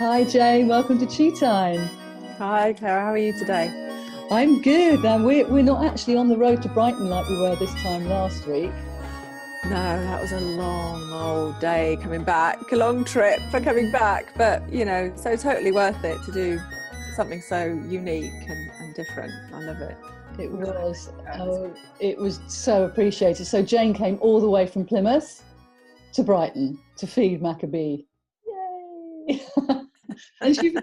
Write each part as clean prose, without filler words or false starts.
Hi Jane, welcome to Tea Time. Hi Clara, how are you today? I'm good. And we're not actually on the road to Brighton like we were this time last week. No, that was a long old day coming back, a long trip for coming back, but you know, so totally worth it to do something so unique and different. I love it. It was. Oh, it was so appreciated. So Jane came all the way from Plymouth to Brighton to feed Maccabee. Yay! And she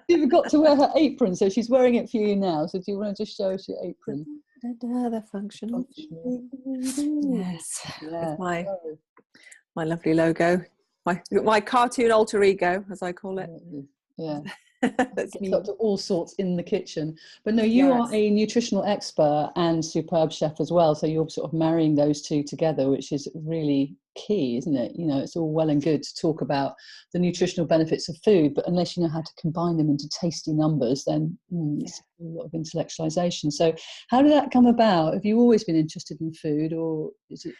forgot to wear her apron, so she's wearing it for you now. So do you want to just show us your apron? The functional. Yes, Yeah. with my lovely logo, my cartoon alter ego, as I call it. Yeah. That's me. Up to all sorts in the kitchen. But no, you are a nutritional expert and superb chef as well. So you're sort of marrying those two together, which is really key, isn't it? You know, it's all well and good to talk about the nutritional benefits of food, but unless you know how to combine them into tasty numbers, then it's a lot of intellectualization. So how did that come about? Have you always been interested in food, or is it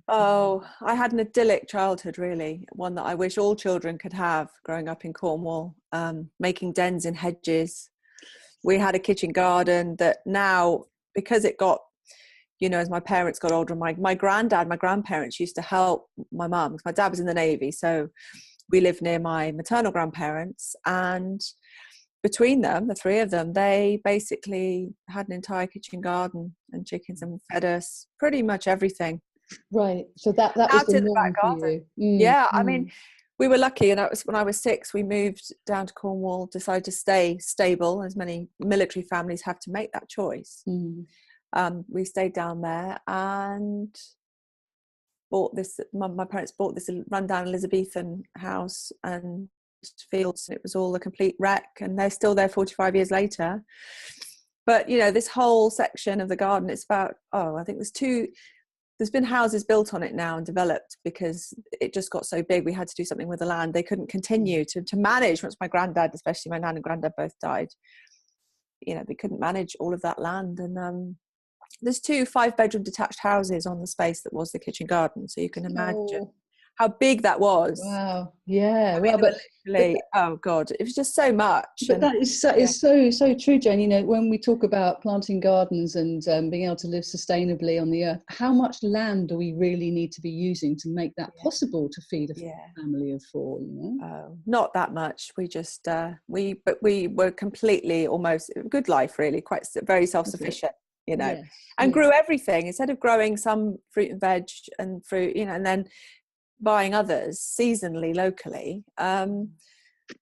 Oh, I had an idyllic childhood, really, one that I wish all children could have growing up in Cornwall, making dens in hedges. We had a kitchen garden that now, because it got, you know, as my parents got older, my grandparents used to help my mum. My dad was in the Navy, so we lived near my maternal grandparents, and between them, the three of them, they basically had an entire kitchen garden and chickens and fed us pretty much everything. Right. So that was the norm for you. Yeah, I mean, we were lucky, and it was when I was 6, we moved down to Cornwall, decided to stay stable, as many military families have to make that choice. We stayed down there and bought this, my parents bought this rundown Elizabethan house and fields, and it was all a complete wreck, and they're still there 45 years later. But you know, this whole section of the garden, it's about, I think there's been houses built on it now and developed, because it just got so big. We had to do something with the land. They couldn't continue to manage, once my granddad, especially my nan and granddad, both died. You know, they couldn't manage all of that land. And there's 2 5-bedroom detached houses on the space that was the kitchen garden. So you can imagine how big that was. Wow. Yeah. I mean, Well, literally, oh God, it was just so much. But that is so true, Jane. You know, when we talk about planting gardens and being able to live sustainably on the earth, how much land do we really need to be using to make that possible to feed a family of 4? You know, not that much. We just we were completely, almost good life, really, quite very self-sufficient. You know, and grew everything instead of growing some fruit and veg and fruit. You know, and then buying others seasonally locally.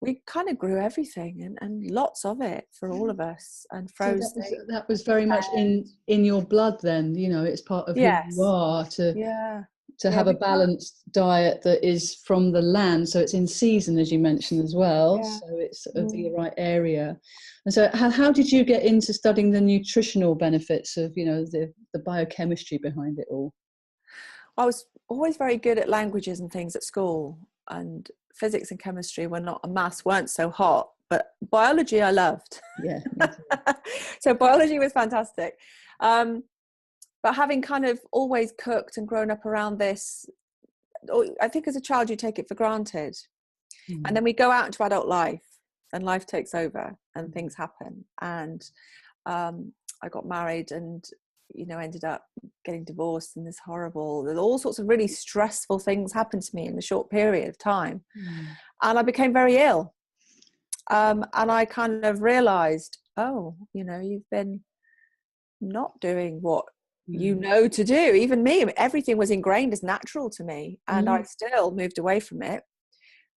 We kind of grew everything and lots of it for all of us, and froze. So that was very much in your blood then. You know, it's part of who you are to have a balanced diet that is from the land, so it's in season, as you mentioned as well. So it's of the right area. And so how did you get into studying the nutritional benefits of, you know, the biochemistry behind it all? I was always very good at languages and things at school, and physics and chemistry were not, and maths weren't so hot, but biology I loved. Yeah. So biology was fantastic. But having kind of always cooked and grown up around this, I think as a child you take it for granted. And then we go out into adult life and life takes over and things happen. And I got married and, you know, ended up getting divorced, and there's all sorts of really stressful things happened to me in a short period of time. And I became very ill. And I kind of realized, you know, you've been not doing what you know to do. Even me, everything was ingrained as natural to me, and I still moved away from it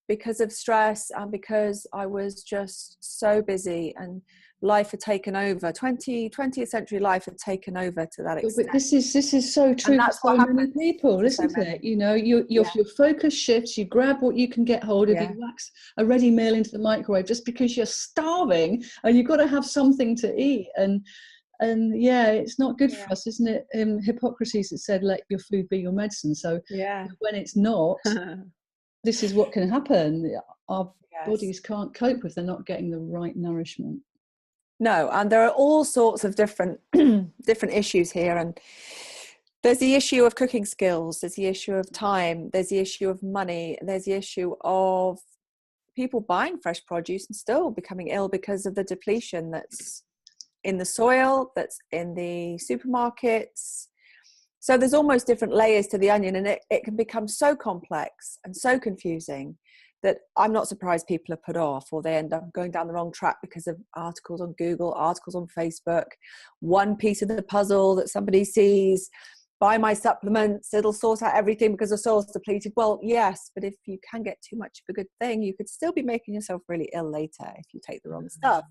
because of stress and because I was just so busy, and life had taken over. 20th century life had taken over to that extent. But this is so true for so many people, isn't it? You know, your focus shifts, you grab what you can get hold of, you wax a ready meal into the microwave just because you're starving and you've got to have something to eat. And it's not good for us, isn't it? Hippocrates, it said, let your food be your medicine. So when it's not, this is what can happen. Our bodies can't cope if they're not getting the right nourishment. No, and there are all sorts of different issues here. And there's the issue of cooking skills, there's the issue of time, there's the issue of money, there's the issue of people buying fresh produce and still becoming ill because of the depletion that's in the soil, that's in the supermarkets. So there's almost different layers to the onion, and it can become so complex and so confusing that I'm not surprised people are put off, or they end up going down the wrong track because of articles on Google, articles on Facebook, one piece of the puzzle that somebody sees. Buy my supplements, it'll sort out everything because the soil's depleted. Well, yes, but if you can get too much of a good thing, you could still be making yourself really ill later if you take the wrong stuff.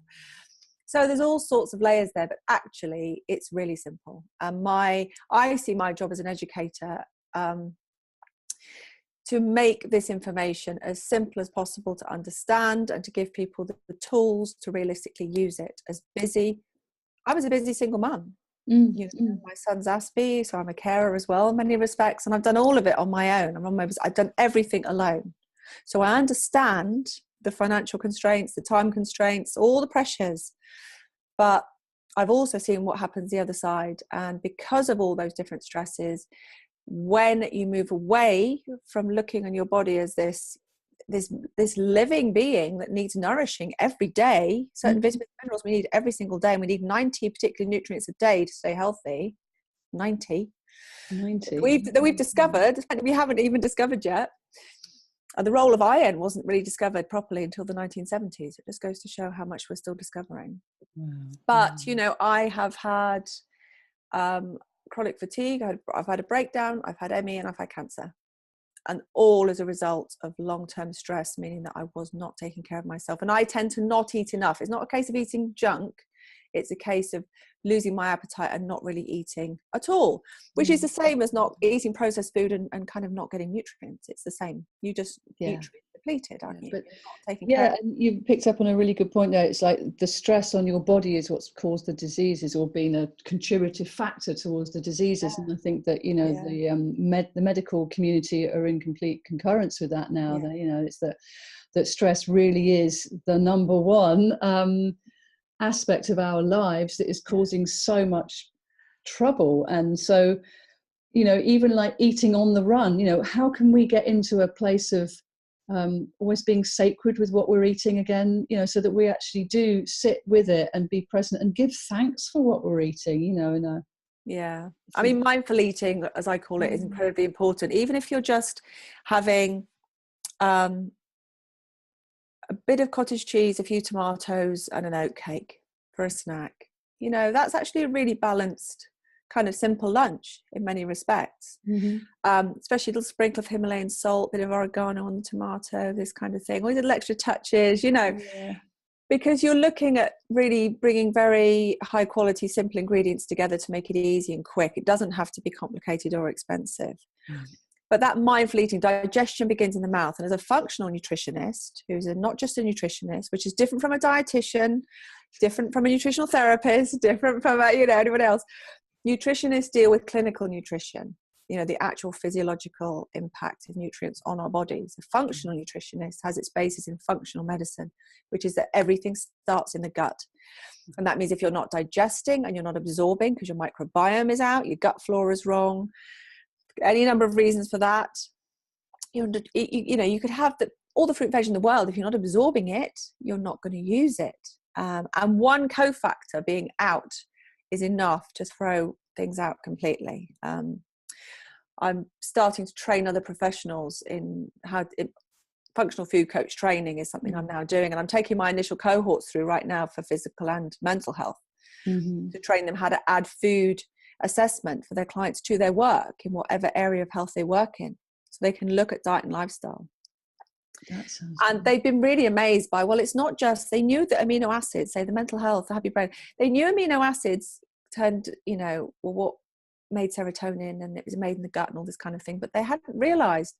So there's all sorts of layers there, but actually it's really simple. And I see my job as an educator to make this information as simple as possible to understand, and to give people the tools to realistically use it. I was a busy single mum. My son's Aspie, so I'm a carer as well in many respects, and I've done all of it on my own. I've done everything alone, so I understand the financial constraints, the time constraints, all the pressures, but I've also seen what happens the other side. And because of all those different stresses, when you move away from looking on your body as this living being that needs nourishing every day, certain vitamins and minerals we need every single day, and we need 90 particular nutrients a day to stay healthy. 90 that we've discovered, and we haven't even discovered yet. And the role of iron wasn't really discovered properly until the 1970s. It just goes to show how much we're still discovering. But I have had chronic fatigue, I've had a breakdown, I've had ME, and I've had cancer. And all as a result of long-term stress, meaning that I was not taking care of myself. And I tend to not eat enough. It's not a case of eating junk. It's a case of losing my appetite and not really eating at all, which is the same as not eating processed food and kind of not getting nutrients. It's the same. You just nutrient depleted, aren't you? But you're not taking care of it. And you picked up on a really good point there. It's like the stress on your body is what's caused the diseases, or been a contributive factor towards the diseases. And I think that the medical community are in complete concurrence with that now. That it's that stress really is the number one aspect of our lives that is causing so much trouble. And so even like eating on the run, how can we get into a place of always being sacred with what we're eating again, so that we actually do sit with it and be present and give thanks for what we're eating, I mean, mindful eating, as I call it, is incredibly important. Even if you're just having a bit of cottage cheese, a few tomatoes, and an oat cake for a snack, that's actually a really balanced kind of simple lunch in many respects. Especially a little sprinkle of Himalayan salt, bit of oregano on the tomato, this kind of thing, all these little extra touches, because you're looking at really bringing very high quality simple ingredients together to make it easy and quick. It doesn't have to be complicated or expensive. But that mindful eating, digestion begins in the mouth. And as a functional nutritionist, who's not just a nutritionist, which is different from a dietitian, different from a nutritional therapist, different from anyone else, nutritionists deal with clinical nutrition, the actual physiological impact of nutrients on our bodies. A functional nutritionist has its basis in functional medicine, which is that everything starts in the gut. And that means if you're not digesting and you're not absorbing because your microbiome is out, your gut flora is wrong, any number of reasons for that, you could have all the fruit and veg in the world. If you're not absorbing it, you're not going to use it. And one cofactor being out is enough to throw things out completely. I'm starting to train other professionals in functional food coach training is something I'm now doing, and I'm taking my initial cohorts through right now for physical and mental health to train them how to add food assessment for their clients to their work in whatever area of health they work in, so they can look at diet and lifestyle. And they've been really amazed by, it's not just, they knew that amino acids, say the mental health, the happy brain, they knew amino acids turned, what made serotonin, and it was made in the gut and all this kind of thing, but they hadn't realized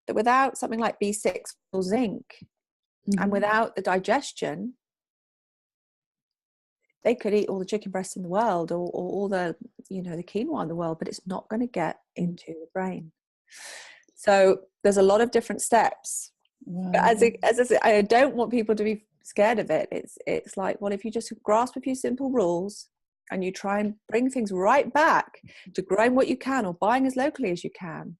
that without something like B6 or zinc and without the digestion, they could eat all the chicken breasts in the world, or all the the quinoa in the world, but it's not going to get into the brain. So there's a lot of different steps. But as I said, I don't want people to be scared of it. It's like, if you just grasp a few simple rules and you try and bring things right back to growing what you can or buying as locally as you can,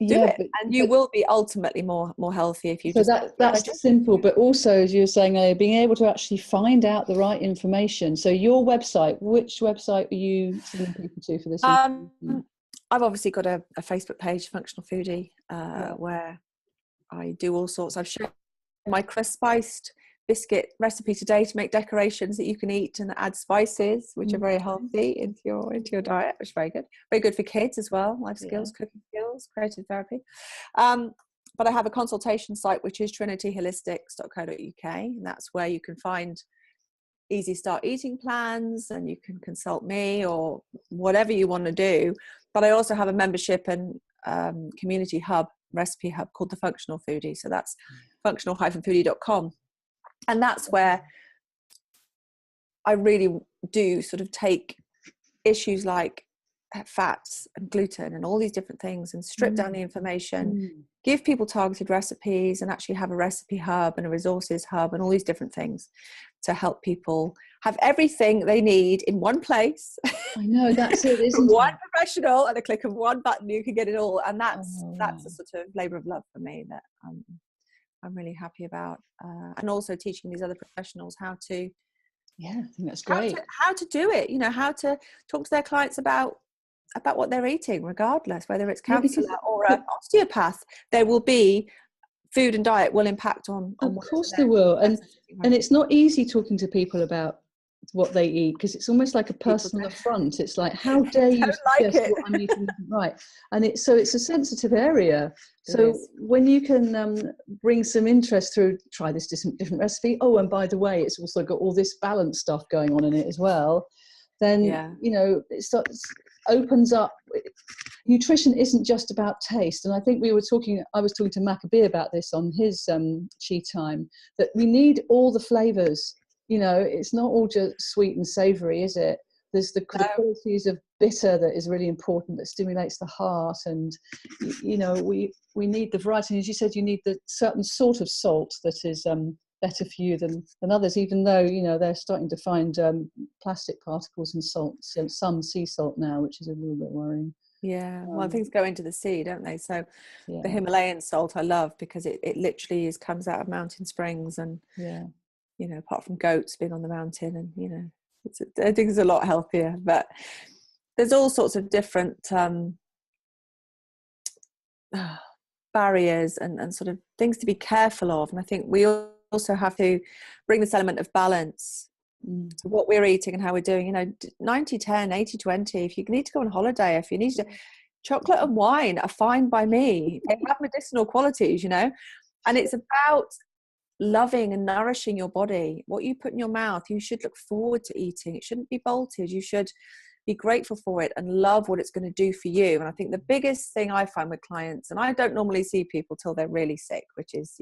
do it, and you will be ultimately more healthy if you so that's simple. But also, as you were saying, being able to actually find out the right information. So your website, which website are you sending people to for this? I've obviously got a Facebook page, Functional Foodie, where I do all sorts. I've shared my spiced biscuit recipe today to make decorations that you can eat and add spices, which are very healthy into your diet, which is very good for kids as well. Life skills, cooking skills, creative therapy. But I have a consultation site, which is trinityholistics.co.uk, and that's where you can find easy start eating plans, and you can consult me or whatever you want to do. But I also have a membership and community hub, recipe hub called the Functional Foodie. So that's functional-foodie.com. And that's where I really do sort of take issues like fats and gluten and all these different things and strip down the information, give people targeted recipes, and actually have a recipe hub and a resources hub and all these different things to help people have everything they need in one place. I know, that's it, isn't one it? professional, and a click of one button, you can get it all. And that's a sort of labor of love for me that I'm really happy about, and also teaching these other professionals how to, I think that's great, how to do it, how to talk to their clients about what they're eating, regardless whether it's counsellor or an osteopath. There will be food and diet will impact on of course there will, and it's not easy talking to people about what they eat, because it's almost like a personal affront. It's like, how dare you suggest what I'm eating isn't right? And it's a sensitive area. So when you can bring some interest through, try this different recipe, and by the way, it's also got all this balanced stuff going on in it as well, then it starts, opens up. Nutrition isn't just about taste, and I think I was talking to Maccabee about this on his Chi time, that we need all the flavors. It's not all just sweet and savory, is it? There's the qualities of bitter that is really important, that stimulates the heart, and we need the variety. And as you said, you need the certain sort of salt that is better for you than others, even though they're starting to find plastic particles in salt, so some sea salt now, which is a little bit worrying. Well, things go into the sea, don't they? So the Himalayan salt I love, because it literally comes out of mountain springs, and apart from goats being on the mountain, and I think it's a lot healthier. But there's all sorts of different barriers and sort of things to be careful of, and I think we also have to bring this element of balance to what we're eating and how we're doing. 90-10, 80-20. If you need to go on holiday, if you need to, chocolate and wine are fine by me. They have medicinal qualities, and it's about loving and nourishing your body. What you put in your mouth, you should look forward to eating. It shouldn't be bolted. You should be grateful for it and love what it's going to do for you. And I think the biggest thing I find with clients, and I don't normally see people till they're really sick, which is,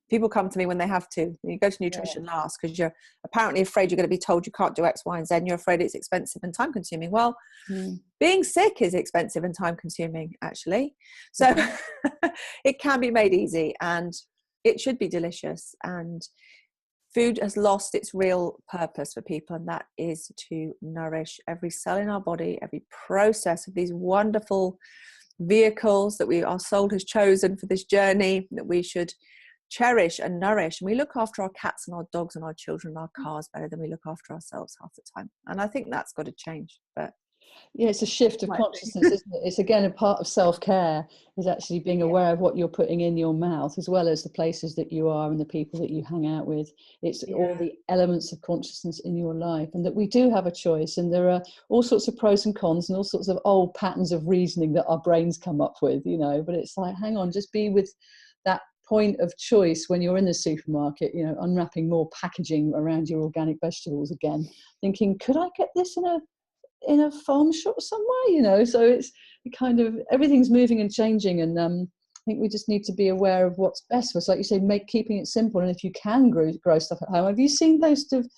people come to me when they have to. You go to nutrition last because you're apparently afraid you're going to be told you can't do X, Y, and Z, and you're afraid it's expensive and time consuming. Well, being sick is expensive and time consuming, actually. So it can be made easy, and it should be delicious. And food has lost its real purpose for people, and that is to nourish every cell in our body, every process of these wonderful vehicles that our soul has chosen for this journey, that we should cherish and nourish. And we look after our cats and our dogs and our children and our cars better than we look after ourselves half the time. And I think that's got to change. But it's a shift of consciousness, isn't it? It's again a part of self-care, is actually being aware of what you're putting in your mouth, as well as the places that you are and the people that you hang out with. It's all the elements of consciousness in your life, and that we do have a choice, and there are all sorts of pros and cons and all sorts of old patterns of reasoning that our brains come up with, but it's like, hang on, just be with that point of choice when you're in the supermarket, unwrapping more packaging around your organic vegetables again, thinking, could I get this in a farm shop somewhere, so it's kind of, everything's moving and changing, and I think we just need to be aware of what's best for us. Like you say, keeping it simple, and if you can grow stuff at home. Have you seen those sort of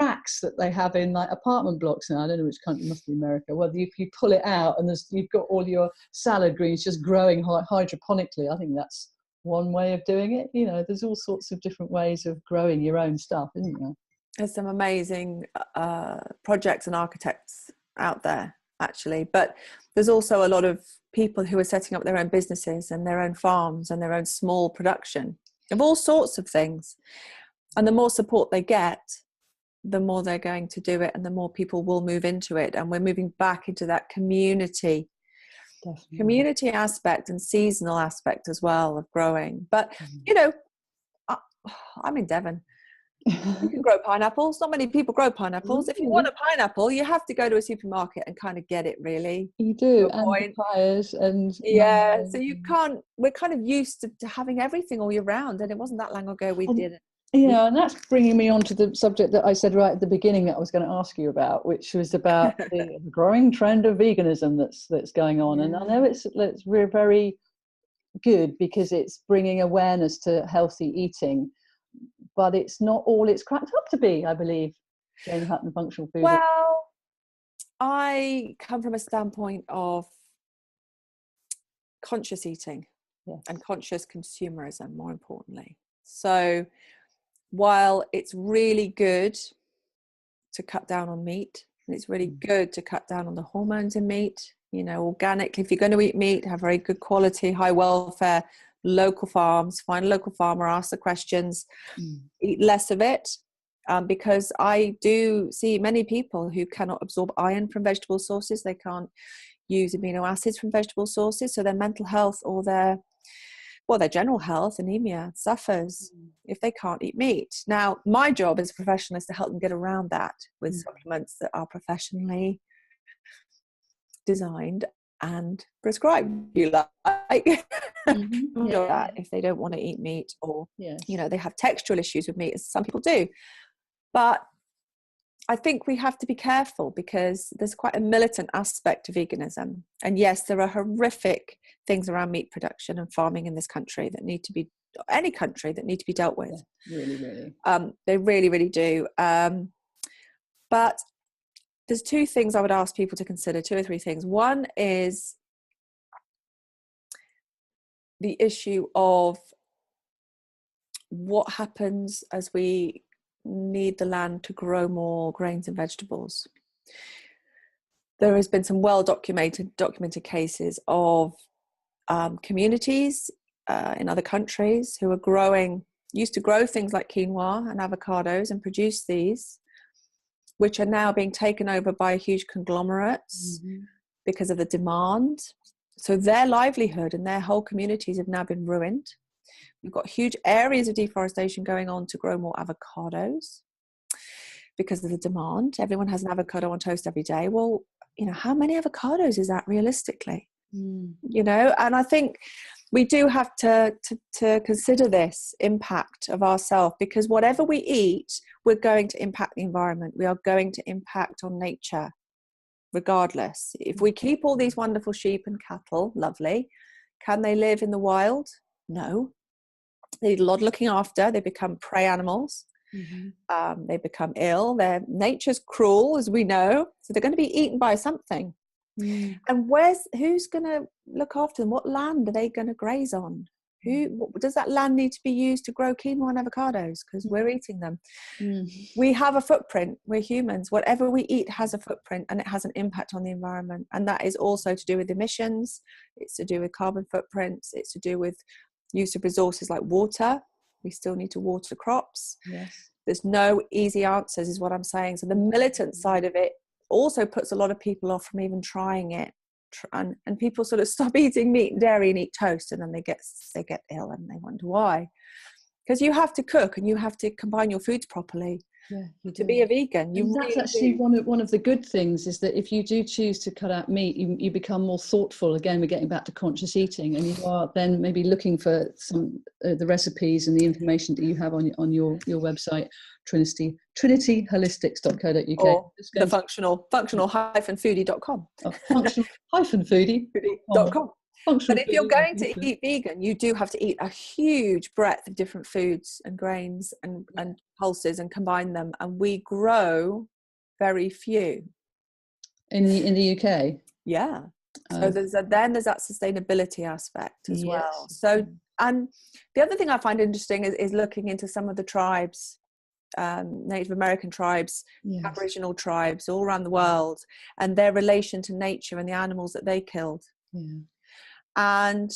racks that they have in like apartment blocks now? I don't know which country, must be America, where you pull it out and you've got all your salad greens just growing hydroponically. I think that's one way of doing it. There's all sorts of different ways of growing your own stuff, isn't there? There's some amazing projects and architects out there, actually, but there's also a lot of people who are setting up their own businesses and their own farms and their own small production of all sorts of things. And the more support they get, the more they're going to do it, and the more people will move into it. And we're moving back into that community aspect and seasonal aspect as well of growing. But, you know, I'm in Devon. You can grow pineapples. Not many people grow pineapples. If you want a pineapple, you have to go to a supermarket and kind of get it, really. You do, and papayas and so you can't. We're kind of used to having everything all year round, and it wasn't that long ago we didn't. Yeah, and that's bringing me on to the subject that I said right at the beginning that I was going to ask you about, which was about the growing trend of veganism that's going on. And I know we're very good because it's bringing awareness to healthy eating, but it's not all it's cracked up to be, I believe, Jane Hutton, Functional Foodie. Well, I come from a standpoint of conscious eating and conscious consumerism, more importantly. So while it's really good to cut down on meat, and it's really good to cut down on the hormones in meat, you know, organic, if you're going to eat meat, have very good quality, high welfare, local farms, find a local farmer, ask the questions, eat less of it. Because I do see many people who cannot absorb iron from vegetable sources. They can't use amino acids from vegetable sources. So their mental health or their general health, anemia, suffers if they can't eat meat. Now, my job as a professional is to help them get around that with supplements that are professionally designed and prescribed, you like. That if they don't want to eat meat, or you know, they have textural issues with meat, as some people do. But I think we have to be careful because there's quite a militant aspect to veganism. And yes, there are horrific things around meat production and farming in this country that need to be, any country, that need to be dealt with. Really. They really, really do. But there's two things I would ask people to consider, two or three things. One is the issue of what happens as we need the land to grow more grains and vegetables. There has been some documented cases of communities in other countries who are used to grow things like quinoa and avocados and produce these, which are now being taken over by huge conglomerates because of the demand. So their livelihood and their whole communities have now been ruined. We've got huge areas of deforestation going on to grow more avocados because of the demand. Everyone has an avocado on toast every day. Well, you know, how many avocados is that realistically? You know, and I think we do have to consider this impact of ourselves, because whatever we eat, we're going to impact the environment. We are going to impact on nature regardless. If we keep all these wonderful sheep and cattle, lovely, can they live in the wild? No. They need a lot of looking after. They become prey animals. They become ill. Their nature's cruel, as we know. So they're going to be eaten by something. And who's going to look after them? What land are they going to graze on? Does that land need to be used to grow quinoa and avocados? Because we're eating them. We have a footprint. We're humans. Whatever we eat has a footprint, and it has an impact on the environment. And that is also to do with emissions. It's to do with carbon footprints. It's to do with use of resources like water. We still need to water crops. There's no easy answers, is what I'm saying. So the militant side of it also puts a lot of people off from even trying it. And people sort of stop eating meat and dairy and eat toast, and then they get ill and they wonder why. Because you have to cook and you have to combine your foods properly to be a vegan. That's actually one of the good things, is that if you do choose to cut out meat, you become more thoughtful. Again, we're getting back to conscious eating, and you are then maybe looking for some the recipes and the information that you have on your website, trinityholistics.co.uk, or the functional-foodie.com. Functional-foodie.com. But if you're going to eat vegan, you do have to eat a huge breadth of different foods and grains and pulses and combine them. And we grow very few in the UK. Yeah. So there's that sustainability aspect as well. So, and the other thing I find interesting is looking into some of the tribes, Native American tribes, Aboriginal tribes all around the world, and their relation to nature and the animals that they killed. And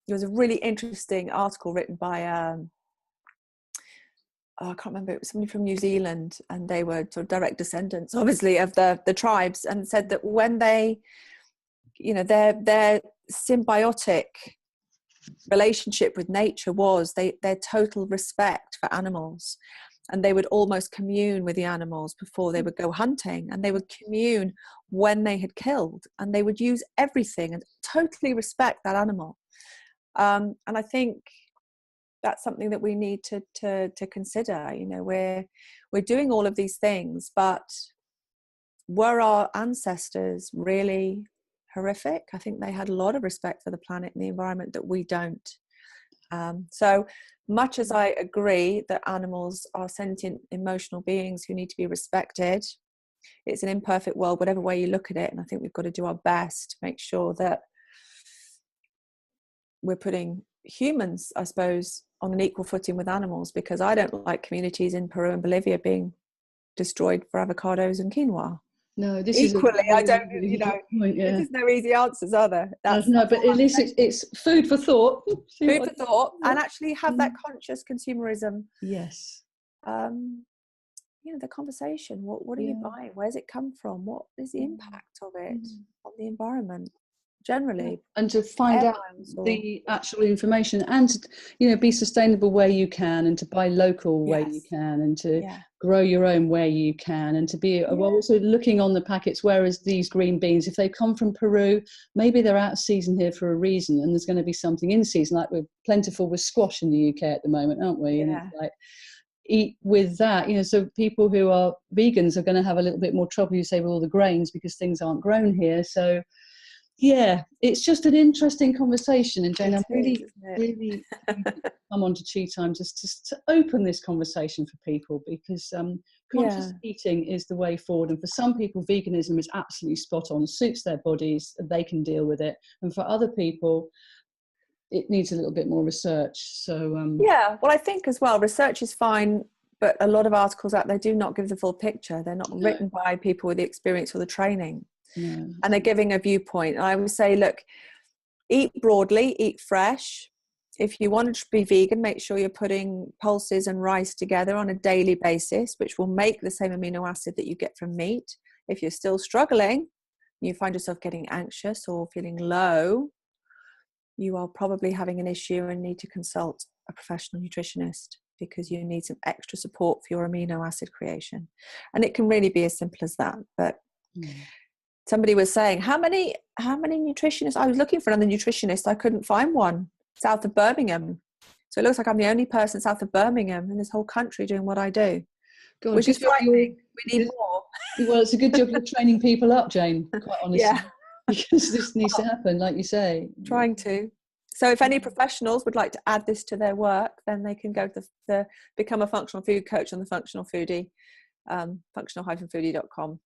there was a really interesting article written by I can't remember, it was somebody from New Zealand, and they were sort of direct descendants, obviously, of the tribes, and said that when they, you know, their symbiotic relationship with nature was their total respect for animals, and they would almost commune with the animals before they would go hunting, and they would commune when they had killed, and they would use everything and totally respect that animal. And I think that's something that we need to consider. You know, we're doing all of these things, but were our ancestors really horrific? I think they had a lot of respect for the planet and the environment that we don't. So much as I agree that animals are sentient, emotional beings who need to be respected, it's an imperfect world, whatever way you look at it. And I think we've got to do our best to make sure that we're putting humans, I suppose, on an equal footing with animals, because I don't like communities in Peru and Bolivia being destroyed for avocados and quinoa. No, this equally, is I don't, you know, point, yeah. There's no easy answers, are there? No, but at least it's food for thought. Food for thought, and actually have that conscious consumerism. Yes. You know, the conversation. What are you buying? Where's it come from? What is the impact of it on the environment generally? And to find out the actual information, and to, you know, be sustainable where you can, and to buy local where you can, and to grow your own where you can, and to be also looking on the packets, whereas these green beans, if they come from Peru, maybe they're out of season here for a reason, and there's going to be something in season, like we're plentiful with squash in the UK at the moment, aren't we? And it's like, eat with that, you know. So people who are vegans are going to have a little bit more trouble, you say, with all the grains, because things aren't grown here. So yeah, it's just an interesting conversation, and Jane, I'm really come on to Tea Time just to open this conversation for people, because conscious eating is the way forward, and for some people veganism is absolutely spot on, suits their bodies, they can deal with it, and for other people it needs a little bit more research. So well, I think as well, research is fine, but a lot of articles out there do not give the full picture. They're not written by people with the experience or the training. No. And they're giving a viewpoint. I would say, look, eat broadly, eat fresh. If you want to be vegan, make sure you're putting pulses and rice together on a daily basis, which will make the same amino acid that you get from meat. If you're still struggling, you find yourself getting anxious or feeling low, you are probably having an issue and need to consult a professional nutritionist, because you need some extra support for your amino acid creation. And it can really be as simple as that. But somebody was saying, how many nutritionists? I was looking for another nutritionist. I couldn't find one south of Birmingham. So it looks like I'm the only person south of Birmingham in this whole country doing what I do. God, which is frightening. We need more. Well, it's a good job you're training people up, Jane, quite honestly. Because this needs to happen, like you say. Trying to. So if any professionals would like to add this to their work, then they can go to the become a functional food coach on the Functional Foodie, functional-foodie.com.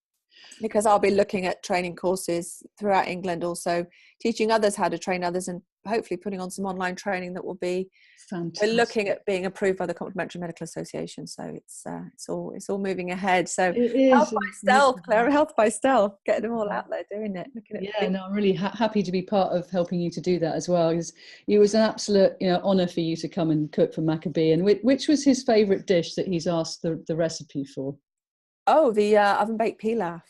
Because I'll be looking at training courses throughout England, also teaching others how to train others, and hopefully putting on some online training that will be we're looking at being approved by the Complementary Medical Association. So it's all moving ahead. So health by stealth, Clara, health by stealth, getting them all out there doing it. No, I'm really happy to be part of helping you to do that as well. It was an absolute honour for you to come and cook for Maccabee. And which was his favourite dish that he's asked the recipe for? Oh, the oven baked pilaf.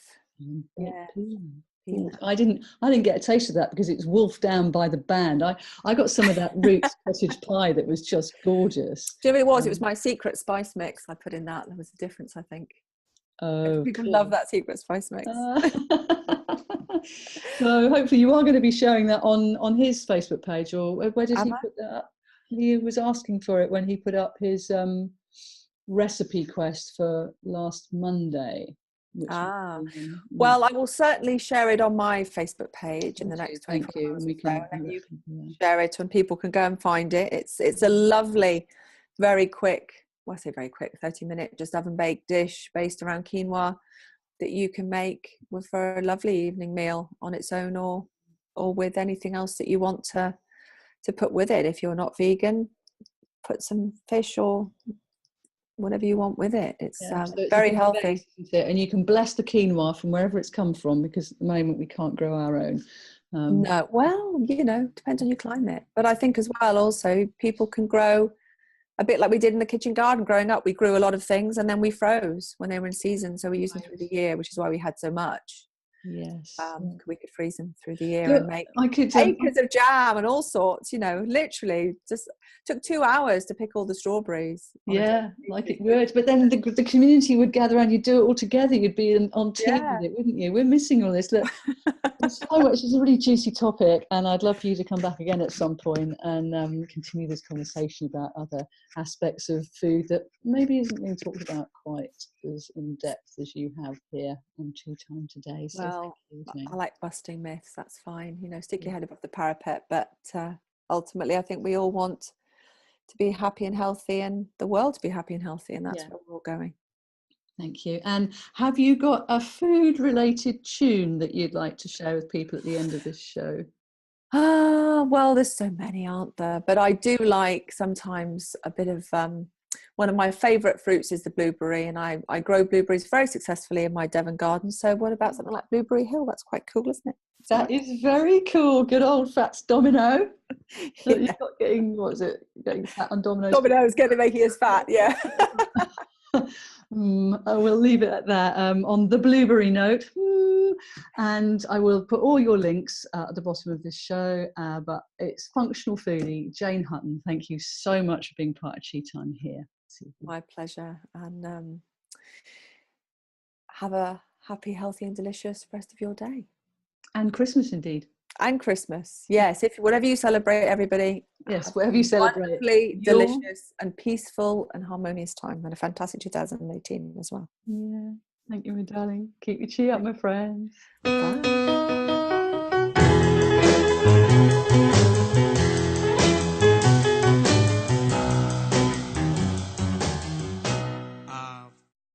Pilaf. I didn't get a taste of that because it was wolfed down by the band. I got some of that Roots cottage pie that was just gorgeous. Do you know what it was? It was my secret spice mix. I put in that. There was a difference, I think. Oh, people love that secret spice mix. So hopefully you are going to be sharing that on his Facebook page, or where did he put that up? He was asking for it when he put up his recipe quest for last Monday. Well, I will certainly share it on my Facebook page in the next 24 hours. And you can share it, and people can go and find it. It's a lovely, very quick, well, I say very quick, 30-minute just oven baked dish based around quinoa that you can make for a lovely evening meal on its own, or with anything else that you want to put with it. If you're not vegan, put some fish or whatever you want with it. It's very healthy. And you can bless the quinoa from wherever it's come from, because at the moment we can't grow our own. No, well, depends on your climate. But I think as well, also, people can grow a bit like we did in the kitchen garden growing up. We grew a lot of things and then we froze when they were in season. So we used them through the year, which is why we had so much. Yes. We could freeze them through the year and make acres of jam and all sorts, literally just took 2 hours to pick all the strawberries. Yeah, like it would. But then the community would gather around, you'd do it all together, you'd be on team with it, wouldn't you? We're missing all this. Look, there's so much. It's a really juicy topic, and I'd love for you to come back again at some point and continue this conversation about other aspects of food that maybe isn't being talked about quite as in depth as you have here on Tea Time today. So well, I like busting myths. That's fine. Stick your head above the parapet. But ultimately, I think we all want to be happy and healthy, and the world to be happy and healthy, and that's where we're all going. Thank you. And have you got a food-related tune that you'd like to share with people at the end of this show? Well, there's so many, aren't there? But I do like sometimes a bit of one of my favourite fruits is the blueberry, and I grow blueberries very successfully in my Devon garden. So what about something like Blueberry Hill? That's quite cool, isn't it? That is very cool. Good old Fats Domino. You're not getting, getting fat on Domino's. Domino's making us fat, yeah. I will leave it at that on the blueberry note. And I will put all your links at the bottom of this show. But it's Functional Foodie, Jane Hutton. Thank you so much for being part of Tea Time here. My pleasure. And have a happy, healthy and delicious rest of your day. And Christmas indeed. And Christmas, yes. Whatever you celebrate, everybody. Yes, whatever you celebrate. Wonderfully delicious and peaceful and harmonious time, and a fantastic 2018 as well. Yeah. Thank you, my darling. Keep your chi up, my friends. Bye.